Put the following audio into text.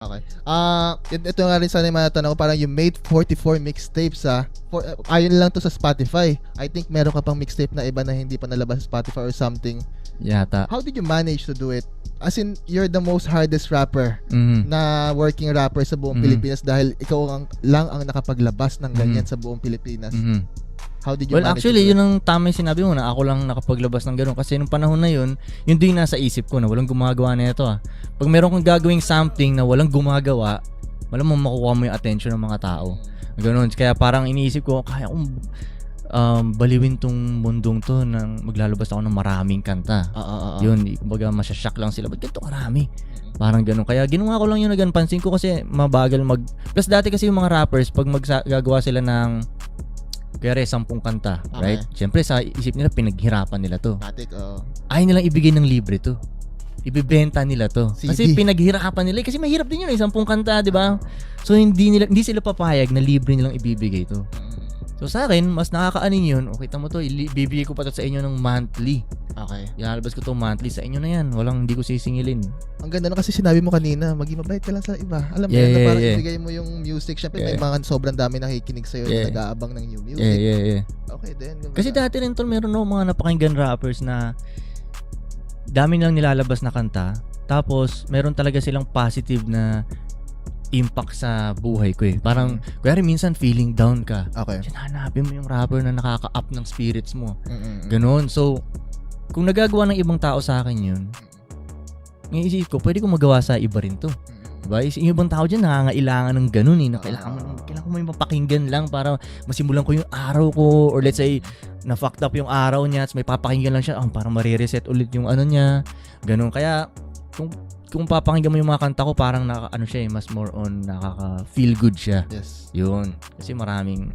Okay. Ito nga rin sana yung matanong ko, parang you made 44 mixtapes ayun lang to sa Spotify. I think meron ka pang mixtape na iba na hindi pa nalabas sa Spotify or something. Yata. How did you manage to do it? As in, you're the most hardest rapper Mhm. na working rapper sa buong Pilipinas dahil ikaw lang ang nakapaglabas ng ganyan sa buong Pilipinas. Mhm. How did you Well, manage actually, to do yun ang tama yung sinabi mo na ako lang nakapaglabas ng gano'n. Kasi nung panahon na yun din nasa isip ko na walang gumagawa na ito. Pag meron kang gagawing something na walang gumagawa, malamang makukuha mo yung attention ng mga tao. Gano'n. Kaya parang iniisip ko, kaya kong baliwin tong mundong to nang maglalabas ako ng maraming kanta. Yun, kumbaga masyashock lang sila. Ba't ganito karami? Parang ganun. Kaya ginawa ko lang yun na ganun. Pansin ko kasi mabagal Plus dati kasi yung mga rappers, pag gagawa sila ng kaya 10 kanta, right? Siyempre sa isip nila pinaghirapan nila to. Matic, Ayaw nilang ibigay ng libre to. Ibebenta nila to. CD. Kasi pinaghirapan nila kasi mahirap din yun 10 kanta, 'di ba? So hindi sila papayag na libre nilang ibibigay to. So sa akin, mas nakakaanin yun. O kita mo to, ibibigay ko pa to sa inyo ng monthly. Okay. Ilalabas ko to monthly sa inyo na yan. Hindi ko sisingilin. Ang ganda na kasi sinabi mo kanina, maging mabait ka lang sa iba. Alam mo Yeah, yan, na parang yeah. ibigay mo yung music. Siyempre may Yeah. mga sobrang dami nakikinig sa'yo na nag-aabang ng new music. Yeah. Okay din. Kasi dati rin tol, meron mga napakinggan rappers na dami nilang nilalabas na kanta. Tapos meron talaga silang positive na impact sa buhay ko eh. Parang, kaya minsan feeling down ka. Okay. Hanapin mo yung rapper na nakaka-up ng spirits mo. Ganon. So, kung nagagawa ng ibang tao sa akin yun, ngayon isip ko, pwede ko magawa sa iba rin to. Diba? Yung ibang tao dyan nangangailangan ng ganun eh. Na kailangan ko may mapakinggan lang para masimulan ko yung araw ko. Or let's say, na-fucked up yung araw niya at may papakinggan lang siya, para marireset ulit yung ano niya. Ganun. Kaya, kung papakinggan mo yung mga kanta ko, parang siya mas more on nakaka-feel good siya. Yes. Yun. Kasi maraming